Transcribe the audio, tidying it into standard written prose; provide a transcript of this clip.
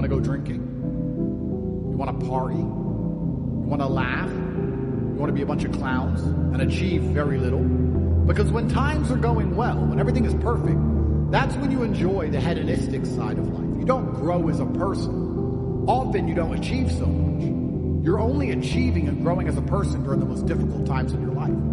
to go drinking. You want to party. You want to laugh. You want to be a bunch of clowns and achieve very little. Because when times are going well, when everything is perfect, that's when you enjoy the hedonistic side of life. You don't grow as a person. Often you don't achieve so much. You're only achieving and growing as a person during the most difficult times in your life.